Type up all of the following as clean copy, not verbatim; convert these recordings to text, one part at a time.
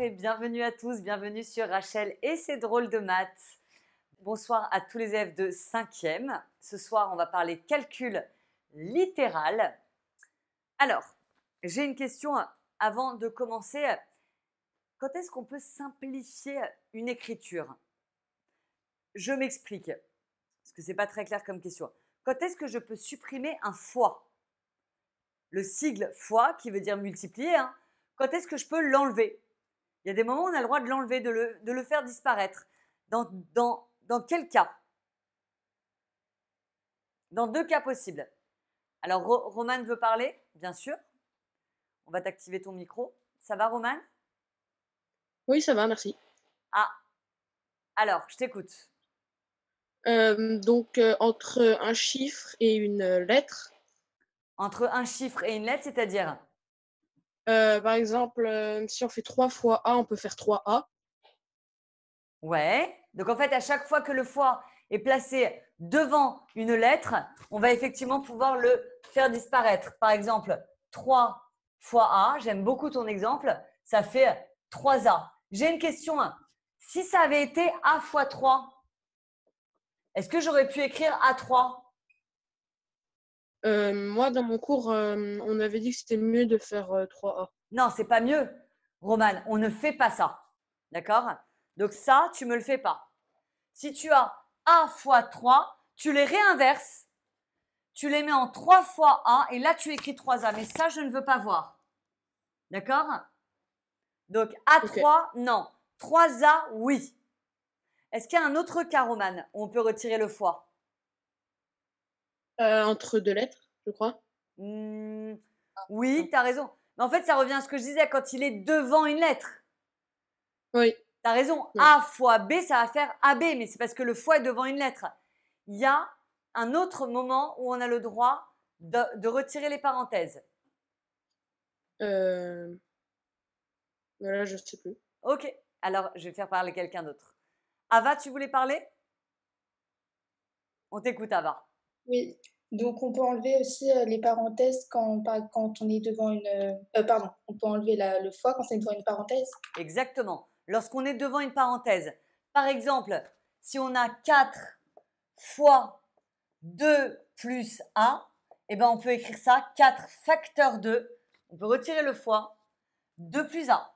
et bienvenue à tous, bienvenue sur Rachel et ses drôles de maths. Bonsoir à tous les élèves de 5e. Ce soir, on va parler calcul littéral. Alors, j'ai une question avant de commencer. Quand est-ce qu'on peut simplifier une écriture? Je m'explique, parce que ce n'est pas très clair comme question. Quand est-ce que je peux supprimer un fois? Le sigle fois, qui veut dire multiplier, hein. Quand est-ce que je peux l'enlever? Il y a des moments où on a le droit de l'enlever, de le faire disparaître. Dans quel cas? Dans deux cas possibles. Alors, Romane veut parler, bien sûr. On va t'activer ton micro. Ça va, Romane? Oui, ça va, merci. Ah, alors, je t'écoute. Entre un chiffre et une lettre, Entre un chiffre et une lettre, c'est-à-dire? par exemple, si on fait 3 fois A, on peut faire 3A. Ouais. Donc, en fait, à chaque fois que le fois est placé devant une lettre, on va effectivement pouvoir le faire disparaître. Par exemple, 3 fois A, j'aime beaucoup ton exemple, ça fait 3A. J'ai une question. Si ça avait été A fois 3, est-ce que j'aurais pu écrire A3? Moi, dans mon cours, on avait dit que c'était mieux de faire 3A. Non, c'est pas mieux, Romane. On ne fait pas ça. D'accord? Donc ça, tu me le fais pas. Si tu as A fois 3, tu les réinverses. Tu les mets en 3 fois A et là, tu écris 3A. Mais ça, je ne veux pas voir. D'accord? Donc A3, Ok. non. 3A, oui. Est-ce qu'il y a un autre cas, Romane, où on peut retirer le fois? Entre deux lettres, je crois. Oui, Non. tu as raison. Mais en fait, ça revient à ce que je disais quand il est devant une lettre. Oui. Tu as raison, Ouais. A fois B, ça va faire AB, mais c'est parce que le fois est devant une lettre. Il y a un autre moment où on a le droit de retirer les parenthèses. Voilà, je sais plus. Ok, alors je vais faire parler quelqu'un d'autre. Ava, tu voulais parler? On t'écoute, Ava. Oui, donc on peut enlever aussi, les parenthèses quand on est devant une, pardon, on peut enlever le fois quand c'est devant une parenthèse? Exactement. Lorsqu'on est devant une parenthèse. Par exemple, si on a 4 fois 2 plus A, eh ben on peut écrire ça 4 facteur 2. On peut retirer le fois. 2 plus A.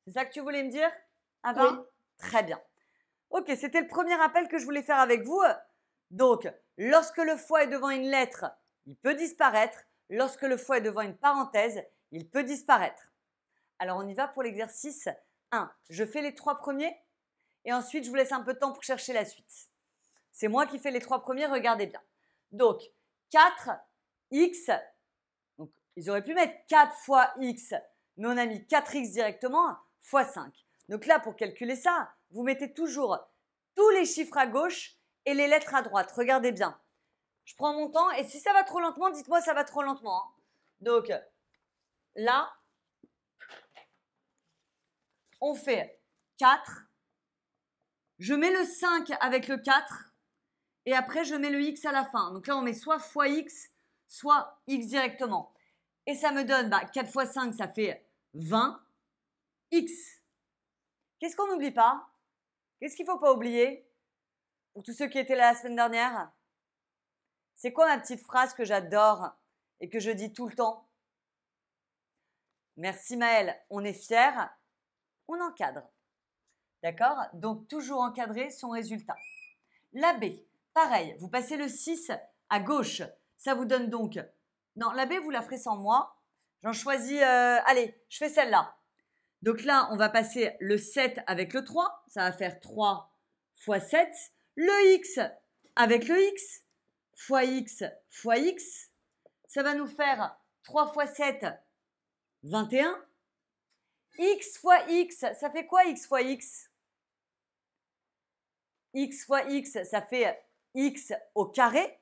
C'est ça que tu voulais me dire, Ava? Oui. Très bien. Ok, c'était le premier appel que je voulais faire avec vous. Donc, lorsque le fois est devant une lettre, il peut disparaître. Lorsque le fois est devant une parenthèse, il peut disparaître. Alors, on y va pour l'exercice 1. Je fais les 3 premiers et ensuite, je vous laisse un peu de temps pour chercher la suite. C'est moi qui fais les 3 premiers, regardez bien. Donc, 4x, donc ils auraient pu mettre 4 fois x, mais on a mis 4x directement, fois 5. Donc là, pour calculer ça, vous mettez toujours tous les chiffres à gauche et les lettres à droite. Regardez bien. Je prends mon temps et si ça va trop lentement, dites-moi ça va trop lentement, hein. Donc là, on fait 4. Je mets le 5 avec le 4 et après je mets le x à la fin. Donc là, on met soit fois x, soit x directement. Et ça me donne 4 fois 5, ça fait 20. X. Qu'est-ce qu'on n'oublie pas? Qu'est-ce qu'il ne faut pas oublier? Pour tous ceux qui étaient là la semaine dernière, c'est quoi ma petite phrase que j'adore et que je dis tout le temps? Merci Maëlle, on est fiers, on encadre. D'accord? Donc toujours encadrer son résultat. La B, pareil, vous passez le 6 à gauche. Ça vous donne donc... Non, la B, vous la ferez sans moi. J'en choisis... allez, je fais celle-là. Donc là, on va passer le 7 avec le 3. Ça va faire 3 fois 7. Le x avec le x fois x fois x. Ça va nous faire 3 fois 7, 21. X fois x, ça fait quoi x fois x? X fois x, ça fait x au carré.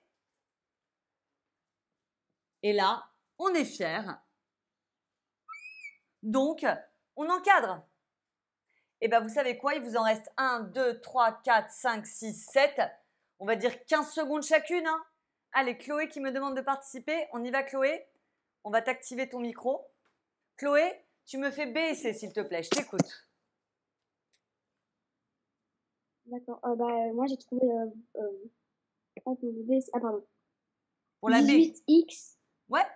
Et là, on est fiers. Donc, on encadre. Et bien, vous savez quoi? Il vous en reste 1, 2, 3, 4, 5, 6, 7. On va dire 15 secondes chacune, hein. Allez, Chloé qui me demande de participer. On y va, Chloé? On va t'activer ton micro. Chloé, Tu me fais B et C, s'il te plaît. Je t'écoute. D'accord. Moi, j'ai trouvé. Pardon. Pour la B. 18x. Ouais.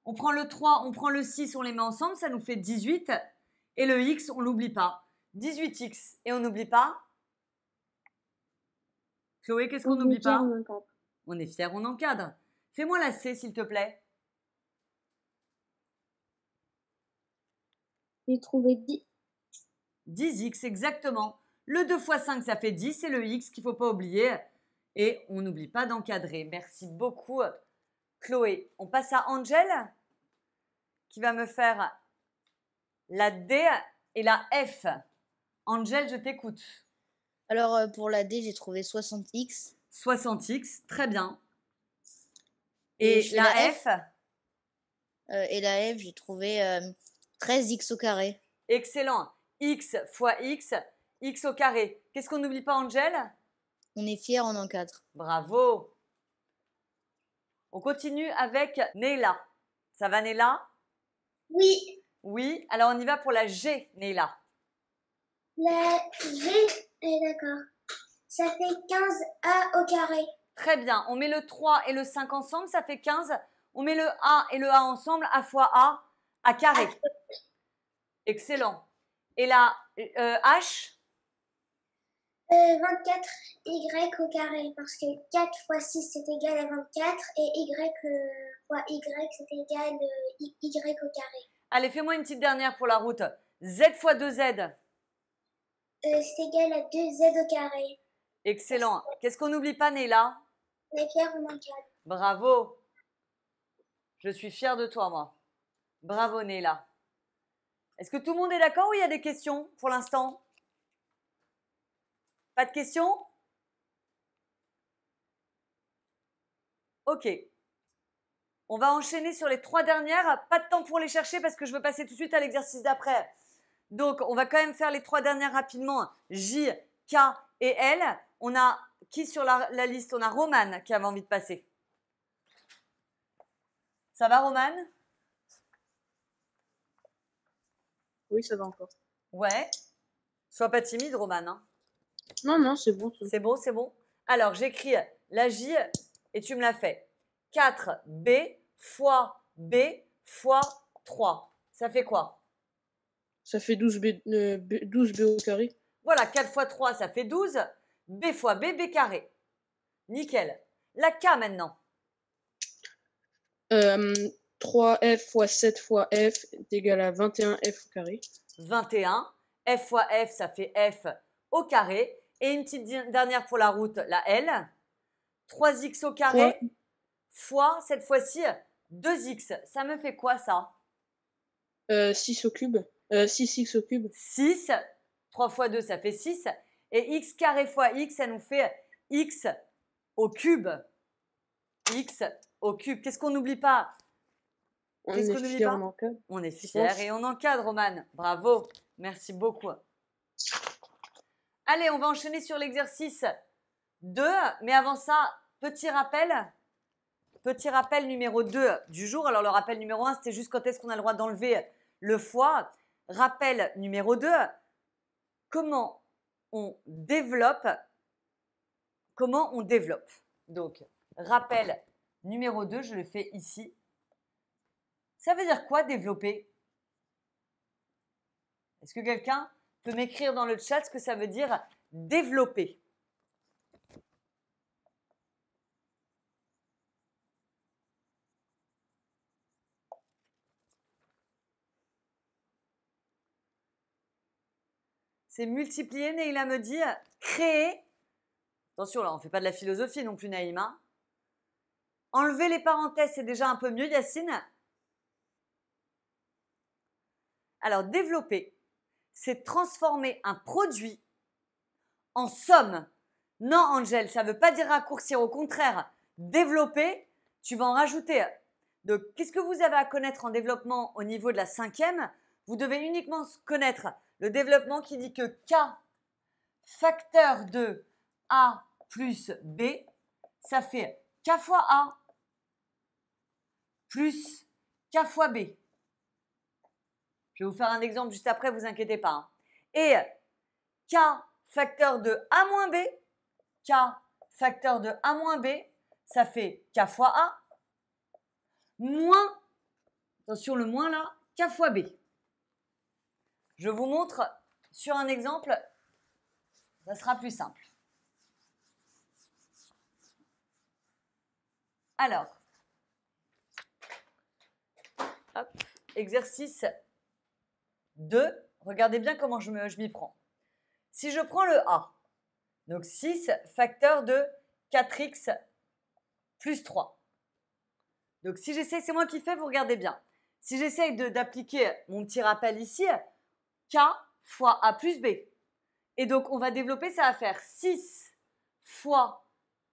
On prend le 3, on prend le 6, on les met ensemble, ça nous fait 18. Et le X, on l'oublie pas. 18x. Et on n'oublie pas? Chloé, qu'est-ce qu'on n'oublie pas? On est fiers, on encadre. Fais-moi la C, s'il te plaît. J'ai trouvé 10. 10x, exactement. Le 2 fois 5, ça fait 10. C'est le X qu'il ne faut pas oublier. Et on n'oublie pas d'encadrer. Merci beaucoup, Chloé. On passe à Angel, qui va me faire la D et la F. Angel, je t'écoute. Alors, pour la D, j'ai trouvé 60x. 60x, très bien. Et Et je fais la la F? Et la F, j'ai trouvé 13x au carré. Excellent. X fois X, X au carré. Qu'est-ce qu'on n'oublie pas, Angel? On est fiers, on encadre. Bravo. On continue avec Neila. Ça va, Neila? Oui, Oui. Alors, on y va pour la G, Neila. la G, d'accord. Ça fait 15A au carré. Très bien. On met le 3 et le 5 ensemble, ça fait 15. On met le A et le A ensemble, A fois A, à carré. Excellent. Et la H? 24Y au carré, parce que 4 fois 6 c'est égal à 24 et Y fois Y c'est égal à Y au carré. Allez, fais-moi une petite dernière pour la route. Z fois 2Z. C'est égal à 2Z au carré. Excellent. Qu'est-ce qu'on n'oublie pas, Neila? On est fiers, on encadre. Bravo. Je suis fière de toi, moi. Bravo, Neila. Est-ce que tout le monde est d'accord ou il y a des questions pour l'instant? Pas de questions? Ok. On va enchaîner sur les 3 dernières. Pas de temps pour les chercher parce que je veux passer tout de suite à l'exercice d'après. Donc, on va quand même faire les 3 dernières rapidement. J, K et L. On a qui sur la liste? On a Romane qui avait envie de passer. Ça va, Romane? Oui, ça va encore. Ouais. Sois pas timide, Romane. Hein. Non, c'est bon. C'est bon, c'est bon. Alors, j'écris la J et tu me la fais. 4B fois B fois 3. Ça fait quoi? Ça fait 12B au carré. Voilà, 4 fois 3, ça fait 12. B fois B, B carré. Nickel. La K maintenant. 3F fois 7 fois F est égal à 21F au carré. 21. F fois F, ça fait F au carré. Et une petite dernière pour la route, la L. 3x au carré fois, cette fois-ci, 2x. Ça me fait quoi, ça? 6 au cube. 6x au cube. 6. 3 fois 2, ça fait 6. Et x carré fois x, ça nous fait x au cube. X au cube. Qu'est-ce qu'on n'oublie pas? On Qu'est-ce est qu'on n'oublie fiers, pas? on encadre. On est fiers et on encadre, Romane. Bravo. Merci beaucoup. Allez, on va enchaîner sur l'exercice 2. Mais avant ça, petit rappel numéro 2 du jour. Alors, le rappel numéro 1, c'était juste quand est-ce qu'on a le droit d'enlever le foie. Rappel numéro 2, comment on développe. Donc, rappel numéro 2, je le fais ici. Ça veut dire quoi, développer? Est-ce que quelqu'un peut m'écrire dans le chat ce que ça veut dire développer? C'est multiplier, Neila me dit, créer. Attention, là, on ne fait pas de la philosophie non plus, Naïma. Enlever les parenthèses, c'est déjà un peu mieux, Yacine. Alors, développer, c'est transformer un produit en somme. Non, Angèle, ça ne veut pas dire raccourcir. Au contraire, développer, tu vas en rajouter. Donc, qu'est-ce que vous avez à connaître en développement au niveau de la 5e? Vous devez uniquement connaître le développement qui dit que K facteur de A plus B, ça fait K fois A plus K fois B. Je vais vous faire un exemple juste après, vous inquiétez pas. Hein. Et K facteur de A moins B, K facteur de A moins B, ça fait K fois A, moins, attention le moins là, K fois B. Je vous montre sur un exemple, ça sera plus simple. Alors, hop, exercice 2, regardez bien comment je m'y prends. Si je prends le A, donc 6 facteur de 4x plus 3. Donc si j'essaie, c'est moi qui fais, vous regardez bien. Si j'essaye d'appliquer mon petit rappel ici, K fois A plus B. Et donc on va développer, ça va faire 6 fois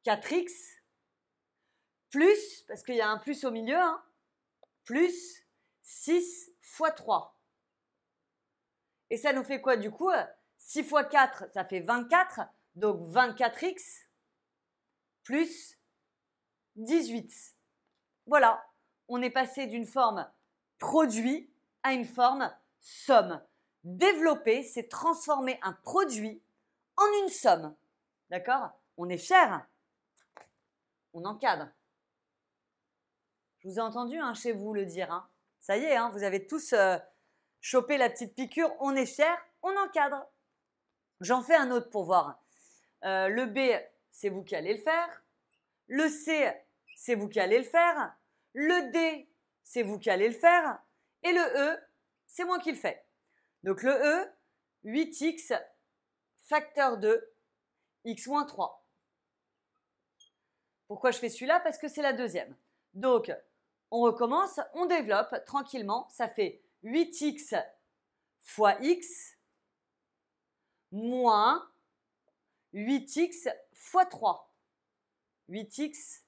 4x plus, parce qu'il y a un plus au milieu, hein, plus 6 fois 3. Et ça nous fait quoi du coup? 6 fois 4, ça fait 24, donc 24x plus 18. Voilà, on est passé d'une forme produit à une forme somme. Développer, c'est transformer un produit en une somme. D'accord? On est fiers. On encadre. Je vous ai entendu hein, chez vous le dire. Hein. Ça y est, hein, vous avez tous chopé la petite piqûre. On est fiers, on encadre. J'en fais un autre pour voir. Le B, c'est vous qui allez le faire. Le C, c'est vous qui allez le faire. Le D, c'est vous qui allez le faire. Et le E, c'est moi qui le fais. Donc le E, 8x facteur de x moins 3. Pourquoi je fais celui-là? Parce que c'est la deuxième. Donc, on recommence, on développe tranquillement. Ça fait 8x fois x moins 8x fois 3. 8x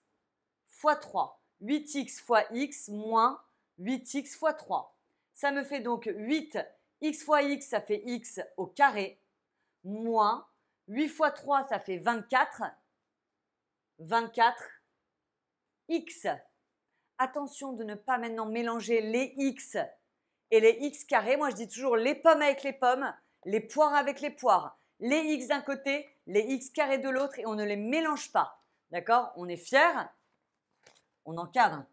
fois 3. 8x fois x moins 8x fois 3. Ça me fait donc 8x fois x, ça fait x au carré, moins 8 fois 3, ça fait 24. 24x. Attention de ne pas maintenant mélanger les x et les x carrés. Moi, je dis toujours les pommes avec les pommes, les poires avec les poires. Les x d'un côté, les x carrés de l'autre et on ne les mélange pas. D'accord? On est fiers, on encadre.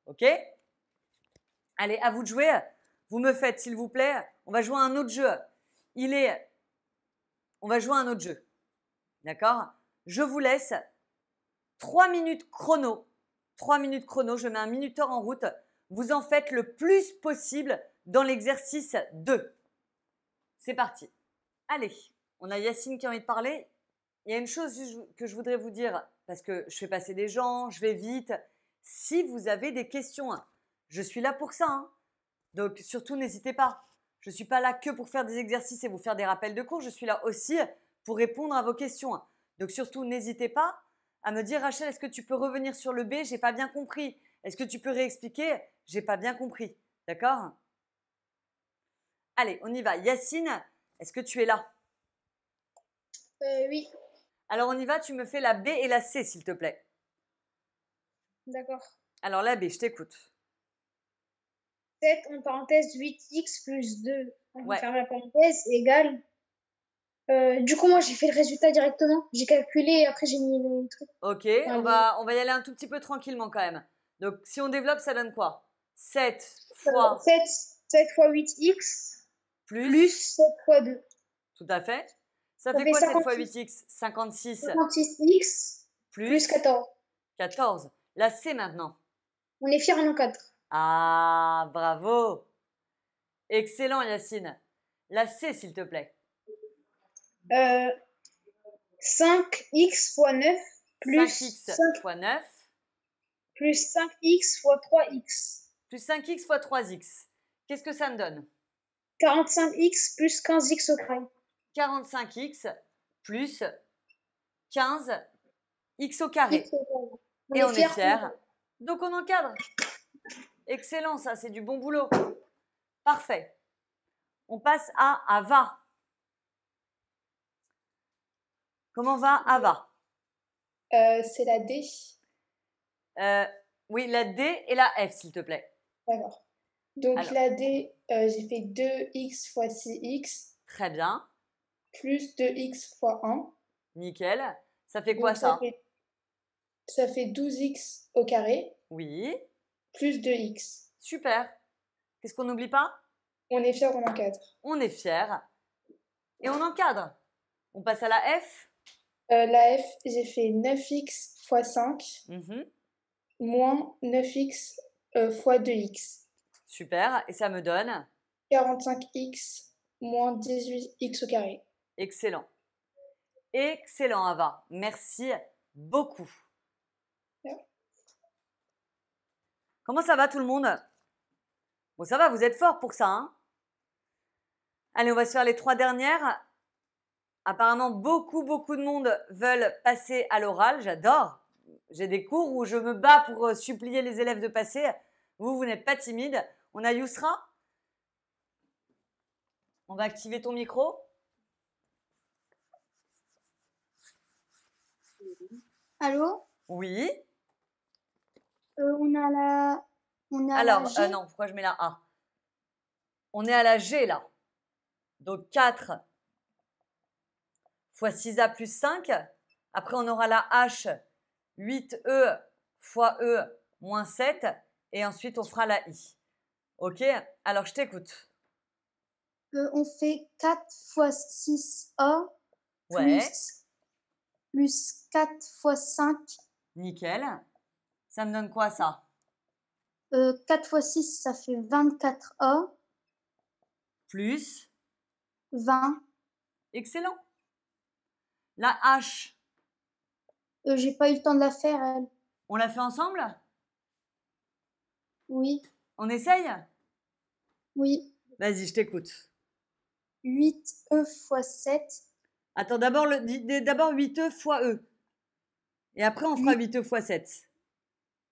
Ok? Allez, à vous de jouer. Vous me faites, s'il vous plaît, on va jouer à un autre jeu. On va jouer à un autre jeu. D'accord? Je vous laisse 3 minutes chrono. 3 minutes chrono, je mets un minuteur en route. Vous en faites le plus possible dans l'exercice 2. C'est parti. Allez, on a Yacine qui a envie de parler. Il y a une chose que je voudrais vous dire, parce que je fais passer des gens, je vais vite. Si vous avez des questions, je suis là pour ça. Hein. Donc surtout, n'hésitez pas. Je ne suis pas là que pour faire des exercices et vous faire des rappels de cours. Je suis là aussi pour répondre à vos questions. Donc surtout, n'hésitez pas à me dire, Rachel, est-ce que tu peux revenir sur le B? J'ai pas bien compris. Est-ce que tu peux réexpliquer? J'ai pas bien compris. D'accord? Allez, on y va. Yacine, est-ce que tu es là? Oui, Alors on y va, tu me fais la B et la C, s'il te plaît. d'accord. Alors la B, je t'écoute. 7 en parenthèse 8x plus 2, on va Ouais. faire la parenthèse, égale. Du coup, moi, j'ai fait le résultat directement. J'ai calculé et après, j'ai mis les trucs. Ok, Ah, on va y aller un tout petit peu tranquillement quand même. Donc si on développe, ça donne quoi? 7 fois 7 fois 8x plus 7 fois 2. Tout à fait. Ça Ça fait fait quoi 7 fois 56. 8x? 56 56x plus 14. 14. La C maintenant. On est fiers, on encadre. Ah, bravo. Excellent Yacine. La C, s'il te plaît. 5x fois 9 plus 5x 5 fois 9 plus 5x fois 3x. plus 5x fois 3x. Qu'est-ce que ça me donne? 45x plus 15x au carré. 45x plus 15x au carré. X au carré. Et on est fiers, fiers. Donc on encadre. Excellent, ça, c'est du bon boulot. Parfait. On passe à Ava. Comment va Ava? C'est la D. Oui, la D et la F, s'il te plaît. D'accord. Donc Alors. la D, j'ai fait 2x fois 6x Très bien. plus 2x fois 1. Nickel. Ça fait quoi Donc ça? ça fait 12x au carré Oui. plus 2x. Super. Qu'est-ce qu'on n'oublie pas? On est fiers, on encadre. On est fiers. Et on encadre. On passe à la F. La F, j'ai fait 9x fois 5 Mhm. moins 9x fois 2x. Super. Et ça me donne? 45x moins 18x au carré. Excellent. Excellent, Ava. Merci beaucoup. Ouais. Comment ça va tout le monde? Bon, ça va, vous êtes forts pour ça, hein? Allez, on va se faire les 3 dernières. Apparemment, beaucoup de monde veulent passer à l'oral. J'adore. J'ai des cours où je me bats pour supplier les élèves de passer. Vous n'êtes pas timide. On a Yousra. On va activer ton micro. Allô? Oui. On a la Alors, G. non, pourquoi je mets la A? On est à la G là. Donc 4 fois 6A plus 5. Après, on aura la H, 8E fois E moins 7. Et ensuite, on fera la I. Ok? Alors, je t'écoute. On fait 4 fois 6A Ouais, plus 4 fois 5. nickel. Ça me donne quoi ça? 4 fois 6, ça fait 24A. Plus. 20. Excellent. La H, J'ai pas eu le temps de la faire, elle. on l'a fait ensemble? Oui, On essaye? oui. Vas-y, je t'écoute. 8E fois 7. Attends, d'abord 8E fois E. Et après, on fera 8E fois 7.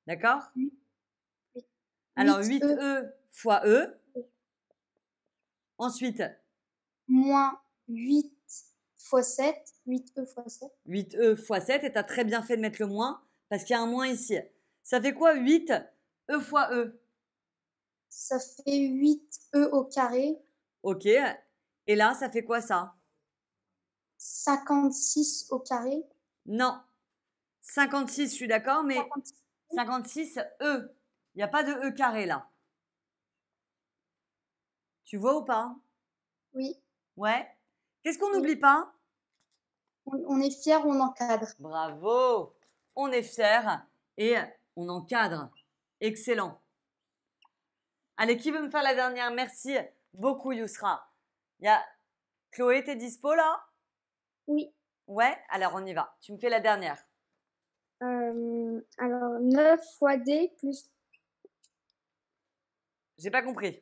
D'accord? Oui. Alors, 8E 8E fois E. Ensuite, moins 8 fois 7. 8E fois 7. 8E fois 7. Et tu as très bien fait de mettre le moins parce qu'il y a un moins ici. Ça fait quoi 8E fois E? Ça fait 8E au carré. Ok. Et là, ça fait quoi ça? 56 au carré. Non. 56, je suis d'accord, mais 56 E. Il n'y a pas de E carré là. Tu vois ou pas? Oui. Ouais. Qu'est-ce qu'on Oui. n'oublie pas? On est fiers, on encadre. Bravo. On est fiers et on encadre. Excellent. Allez, qui veut me faire la dernière? Merci beaucoup, Yousra. Il y a Chloé, t'es dispo là? Oui. Ouais, alors on y va. Tu me fais la dernière. Alors, 9 fois D plus. J'ai pas compris.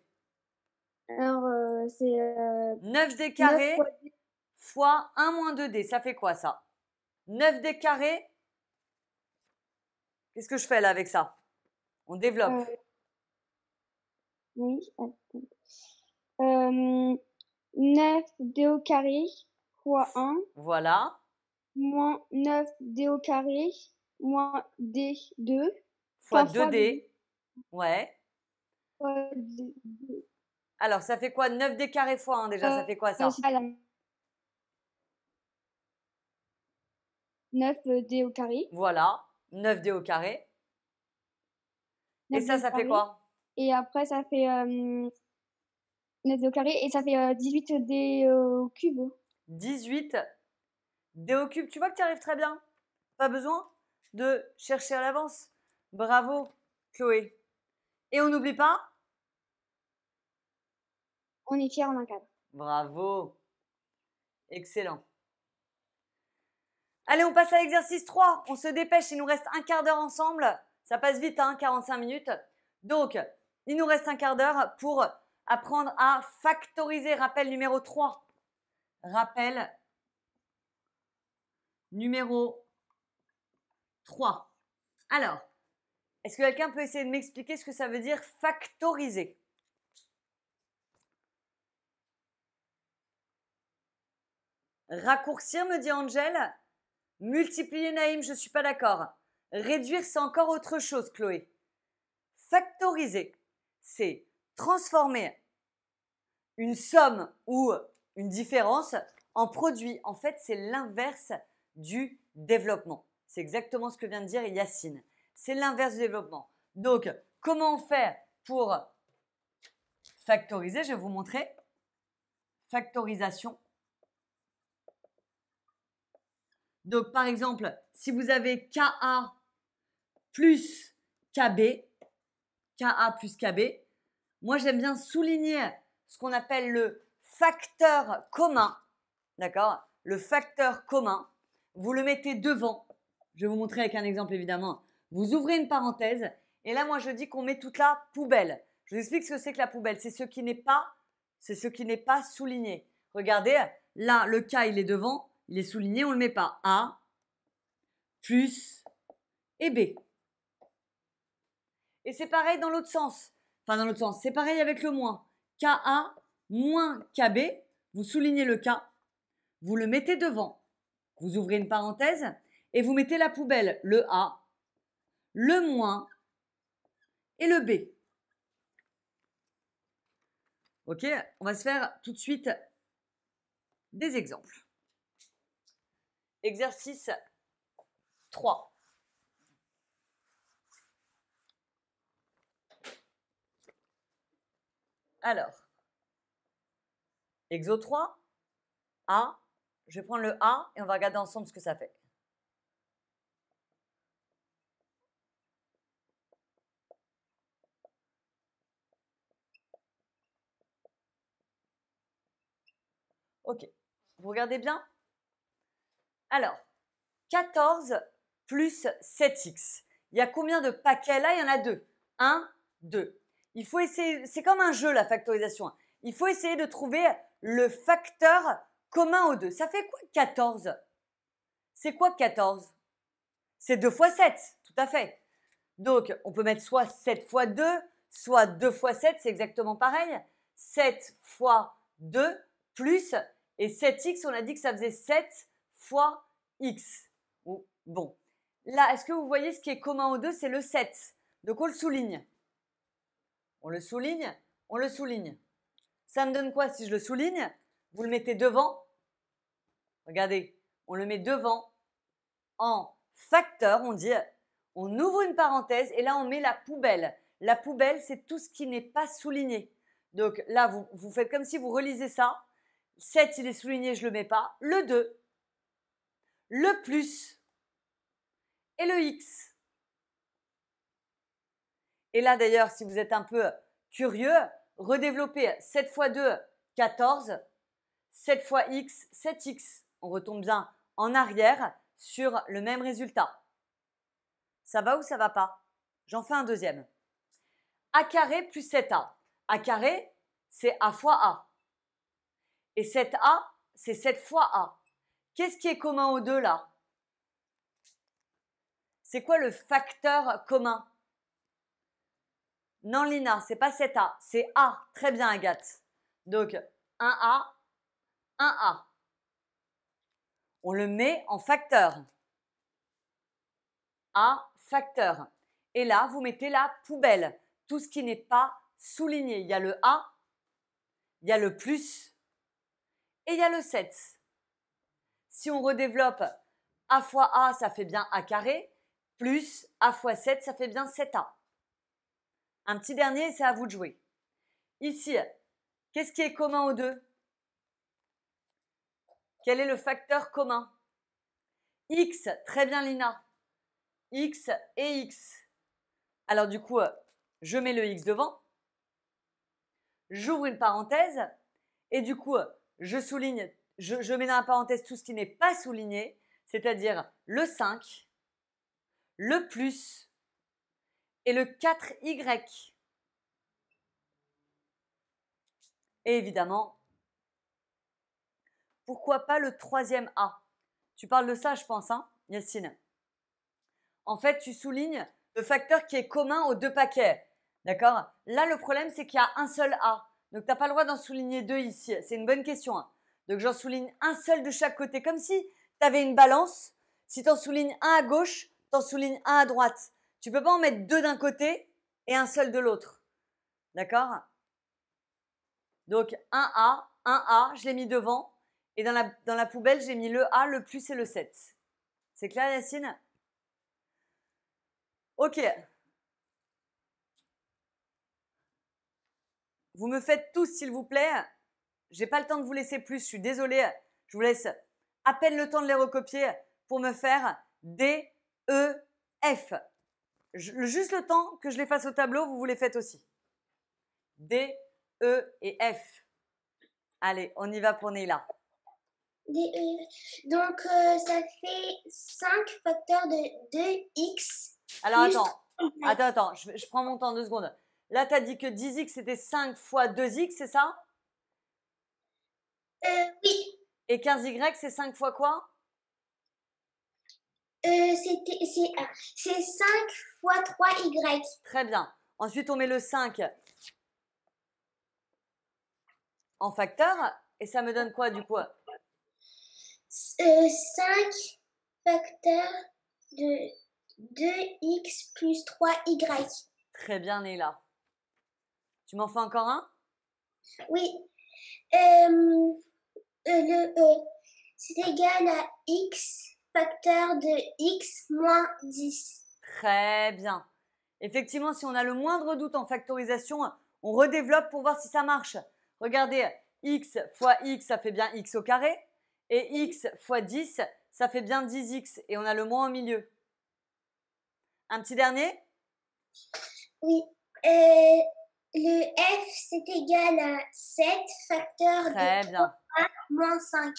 Alors, c'est 9D 9 carré fois D. fois 1 moins 2D. Ça fait quoi ça? 9D carré. Qu'est-ce que je fais là avec ça? On développe. Oui. Attends. 9D au carré fois 1 Voilà. moins 9D au carré moins D2 Fois fois 2D. Ouais. fois D2. Alors, ça fait quoi? 9D carré fois 1 déjà, ça fait quoi ça? C'est pas la 9D au carré. Voilà. 9D au carré. Et 9D ça au fait carré. quoi? Et après, ça fait 9D au carré et ça fait 18D au cube. 18 D au cube. Tu vois que tu arrives très bien. Pas besoin de chercher à l'avance. Bravo, Chloé. Et on n'oublie pas? On est fiers, on encadre. Bravo. Excellent. Allez, on passe à l'exercice 3. On se dépêche, il nous reste un quart d'heure ensemble. Ça passe vite, hein, 45 minutes. Donc, il nous reste un quart d'heure pour apprendre à factoriser. Rappel numéro 3. Rappel numéro 3. Alors, est-ce que quelqu'un peut essayer de m'expliquer ce que ça veut dire factoriser? Raccourcir, me dit Angèle. Multiplier, Naïm, je ne suis pas d'accord. Réduire, c'est encore autre chose, Chloé. factoriser, c'est transformer une somme ou une différence en produit. En fait, c'est l'inverse du développement. C'est exactement ce que vient de dire Yacine. C'est l'inverse du développement. Donc, comment on fait pour factoriser? Je vais vous montrer. Factorisation. Donc, par exemple, si vous avez KA plus KB, KA plus KB, moi, j'aime bien souligner ce qu'on appelle le facteur commun. D'accord? Le facteur commun. Vous le mettez devant. Je vais vous montrer avec un exemple, évidemment. Vous ouvrez une parenthèse. Et là, moi, je dis qu'on met toute la poubelle. Je vous explique ce que c'est que la poubelle. C'est ce qui n'est pas souligné. Regardez, là, le K, il est devant. Il est souligné, on ne le met pas. A, plus et B. Et c'est pareil dans l'autre sens. Enfin, dans l'autre sens, c'est pareil avec le moins. KA moins KB, vous soulignez le K, vous le mettez devant. Vous ouvrez une parenthèse et vous mettez la poubelle, le A, le moins et le B. Ok, on va se faire tout de suite des exemples. Exercice 3. Alors, exo 3, A, je vais prendre le A et on va regarder ensemble ce que ça fait. Ok, vous regardez bien? Alors, 14 plus 7x. Il y a combien de paquets là? Il y en a 2. 1, 2. Il faut essayer, c'est comme un jeu la factorisation. Il faut essayer de trouver le facteur commun aux deux. Ça fait quoi 14? C'est quoi 14? C'est 2 fois 7, tout à fait. Donc, on peut mettre soit 7 fois 2, soit 2 fois 7, c'est exactement pareil. 7 fois 2 plus, et 7x, on a dit que ça faisait 7 fois x. Bon, là, est-ce que vous voyez ce qui est commun aux deux? C'est le 7. Donc, on le souligne. On le souligne, on le souligne. Ça me donne quoi si je le souligne? Vous le mettez devant. Regardez, on le met devant en facteur, on dit. On ouvre une parenthèse et là, on met la poubelle. La poubelle, c'est tout ce qui n'est pas souligné. Donc là, vous faites comme si vous relisez ça. 7, il est souligné, je ne le mets pas. Le 2, le plus et le x. Et là, d'ailleurs, si vous êtes un peu curieux, redéveloppez 7 fois 2, 14. 7 fois x, 7x. On retombe bien en arrière sur le même résultat. Ça va ou ça va pas? J'en fais un deuxième. A carré plus 7a. A carré, c'est a fois a. Et 7a, c'est 7 fois a. Qu'est-ce qui est commun aux deux là? C'est quoi le facteur commun? Non, Lina, c'est pas 7A, c'est A. Très bien, Agathe. Donc, 1A, 1A. On le met en facteur. A, facteur. Et là, vous mettez la poubelle. Tout ce qui n'est pas souligné. Il y a le A, il y a le plus et il y a le 7. Si on redéveloppe A fois A, ça fait bien A carré. Plus A fois 7, ça fait bien 7A. Un petit dernier, c'est à vous de jouer. Ici, qu'est-ce qui est commun aux deux? Quel est le facteur commun? X, très bien Lina. X et X. Alors du coup, je mets le X devant. J'ouvre une parenthèse. Et du coup, je souligne, je mets dans la parenthèse tout ce qui n'est pas souligné, c'est-à-dire le 5, le plus et le 4Y. Et évidemment, pourquoi pas le troisième A? Tu parles de ça, je pense, hein, Yacine? En fait, tu soulignes le facteur qui est commun aux deux paquets. D'accord? Là, le problème, c'est qu'il y a un seul A. Donc, tu n'as pas le droit d'en souligner deux ici. C'est une bonne question. Hein. Donc, j'en souligne un seul de chaque côté. Comme si tu avais une balance. Si tu en soulignes un à gauche, tu en soulignes un à droite. Tu ne peux pas en mettre deux d'un côté et un seul de l'autre. D'accord? Donc, un A, je l'ai mis devant. Et dans la poubelle, j'ai mis le A, le plus et le 7. C'est clair, Yacine? Ok. Vous me faites tous, s'il vous plaît. J'ai pas le temps de vous laisser plus, je suis désolée. Je vous laisse à peine le temps de les recopier pour me faire D, E, F. Juste le temps que je les fasse au tableau, vous les faites aussi. D, E et F. Allez, on y va pour Neila. Donc, ça fait 5 facteurs de 2x. Alors, plus attends, je prends mon temps 2 secondes. Là, tu as dit que 10x, c'était 5 fois 2x, c'est ça? Oui. Et 15y, c'est 5 fois quoi? C'est 5 fois 3y. Très bien. Ensuite, on met le 5 en facteur. Et ça me donne quoi, du coup? 5 facteurs de 2x plus 3y. Très bien, Neila. Tu m'en fais encore un? Oui. C'est égal à x facteur de x moins 10. Très bien. Effectivement, si on a le moindre doute en factorisation, on redéveloppe pour voir si ça marche. Regardez, x fois x, ça fait bien x au carré. Et x fois 10, ça fait bien 10x. Et on a le moins au milieu. Un petit dernier? Oui. Le f, c'est égal à 7 facteur Très de bien. 3 moins 5.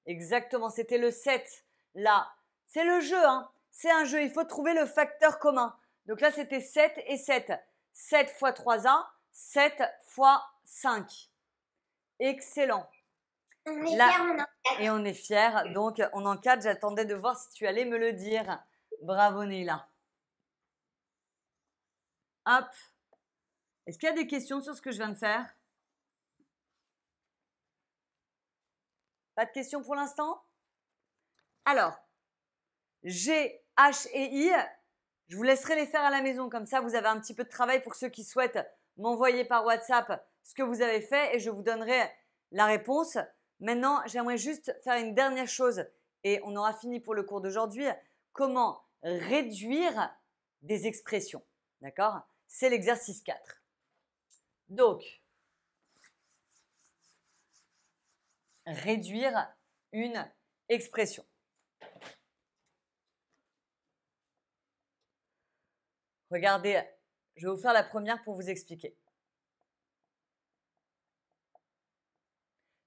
Exactement, c'était le 7. Là, c'est le jeu, hein. C'est un jeu, il faut trouver le facteur commun. Donc là, c'était 7 et 7. 7 fois 3a, 7 fois 5. Excellent. On est Là, fiers, on encadre. et on est fiers, donc on encadre. J'attendais de voir si tu allais me le dire. Bravo Neila. Hop. Est-ce qu'il y a des questions sur ce que je viens de faire? Pas de questions pour l'instant? Alors, G, H et I, je vous laisserai les faire à la maison. Comme ça, vous avez un petit peu de travail pour ceux qui souhaitent m'envoyer par WhatsApp ce que vous avez fait et je vous donnerai la réponse. Maintenant, j'aimerais juste faire une dernière chose et on aura fini pour le cours d'aujourd'hui. Comment réduire des expressions. D'accord? C'est l'exercice 4. Donc, réduire une expression. Regardez, je vais vous faire la première pour vous expliquer.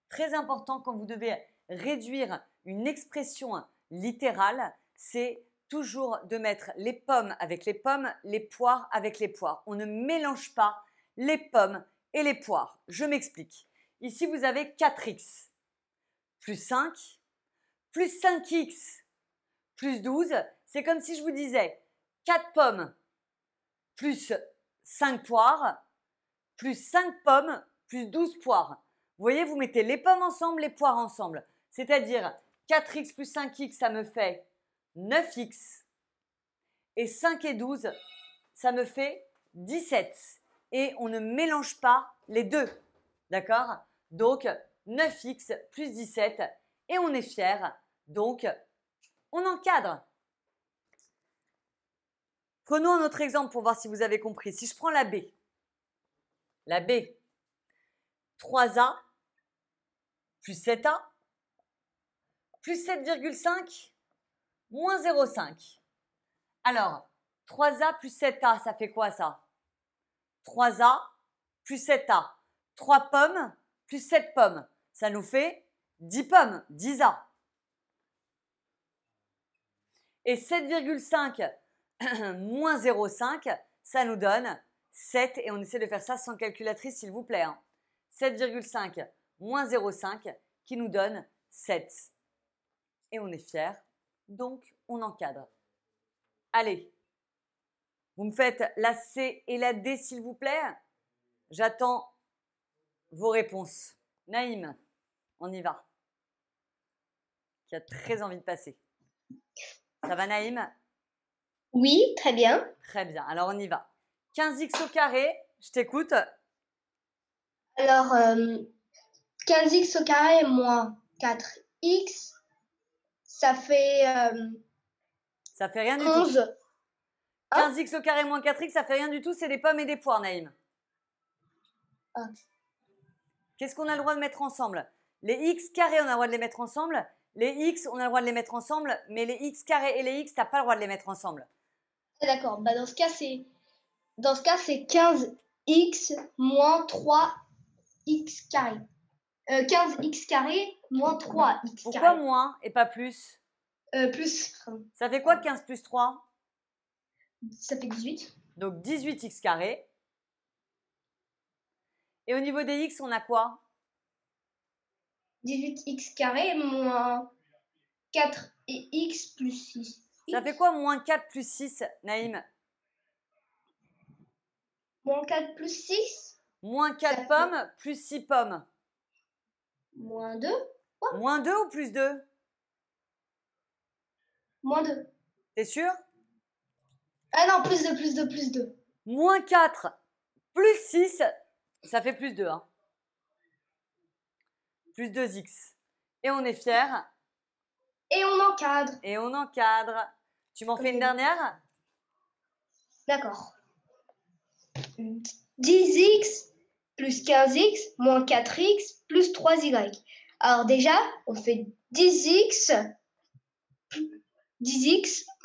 Très important quand vous devez réduire une expression littérale, c'est toujours de mettre les pommes avec les pommes, les poires avec les poires. On ne mélange pas les pommes et les poires. Je m'explique. Ici, vous avez 4x plus 5 plus 5x plus 12. C'est comme si je vous disais 4 pommes plus 5 poires plus 5 pommes plus 12 poires. Vous voyez, vous mettez les pommes ensemble, les poires ensemble. C'est-à-dire 4x plus 5x, ça me fait 9x. Et 5 et 12, ça me fait 17. Et on ne mélange pas les deux. D'accord? Donc, 9x plus 17. Et on est fiers. Donc, on encadre. Prenons un autre exemple pour voir si vous avez compris. Si je prends la B. La B. 3a plus 7a plus 7,5 moins 0,5. Alors, 3a plus 7a, ça fait quoi ça? 3a plus 7a. 3 pommes plus 7 pommes. Ça nous fait 10 pommes, 10a. Et 7,5 moins 0,5, ça nous donne 7. Et on essaie de faire ça sans calculatrice, s'il vous plaît. Hein. 7,5 moins 0,5 qui nous donne 7. Et on est fiers, donc on encadre. Allez, vous me faites la C et la D, s'il vous plaît. J'attends vos réponses. Naïm, on y va. Qui a très envie de passer. Ça va, Naïm? Oui, très bien. Très bien, alors on y va. 15x au carré, je t'écoute. Alors, 15x au carré moins 4x, ça fait Ça fait rien du tout. 11. 15x au carré moins 4x, ça fait rien du tout, c'est des pommes et des poires, Naïm. Ah. Qu'est-ce qu'on a le droit de mettre ensemble? Les x carrés, on a le droit de les mettre ensemble. Les x, on a le droit de les mettre ensemble. Mais les x carrés et les x, t'as pas le droit de les mettre ensemble. Ah, d'accord, bah dans ce cas, c'est 15x moins 3x carré. 15x carré moins 3x Pourquoi carré. moins et pas plus? Plus, Ça fait quoi 15 plus 3? ça fait 18. Donc 18x carré. Et au niveau des x, on a quoi? 18x carré moins 4x plus 6. Ça fait quoi moins 4 plus 6, Naïm? Moins 4 plus 6. Moins 4 Ça fait- pommes plus 6 pommes. Moins 2. Moins 2 ou plus 2? Moins 2. T'es sûr? Ah non, plus 2, plus 2, plus 2. Moins 4 plus 6, ça fait plus 2. Hein. Plus 2x. Et on est fiers. Et on encadre. Et on encadre. Tu m'en fais une dernière? D'accord. 10x plus 15x moins 4x plus 3y. Alors déjà, on fait 10x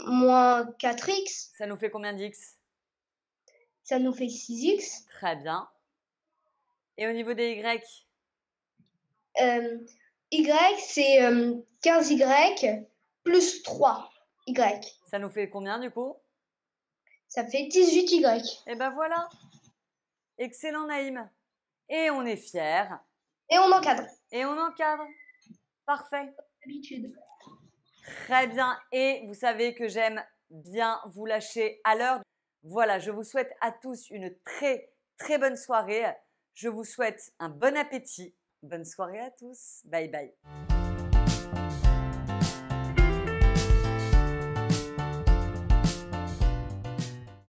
moins 4x, Ça nous fait combien d'x? ça nous fait 6x. Très bien. Et au niveau des y? Y, c'est 15y plus 3y. Ça nous fait combien du coup? Ça fait 18y. Et ben voilà. Excellent Naïm. Et on est fiers. Et on encadre. Et on encadre. Parfait. D'habitude. Très bien. Et vous savez que j'aime bien vous lâcher à l'heure. Voilà, je vous souhaite à tous une très très bonne soirée. Je vous souhaite un bon appétit. Bonne soirée à tous. Bye bye.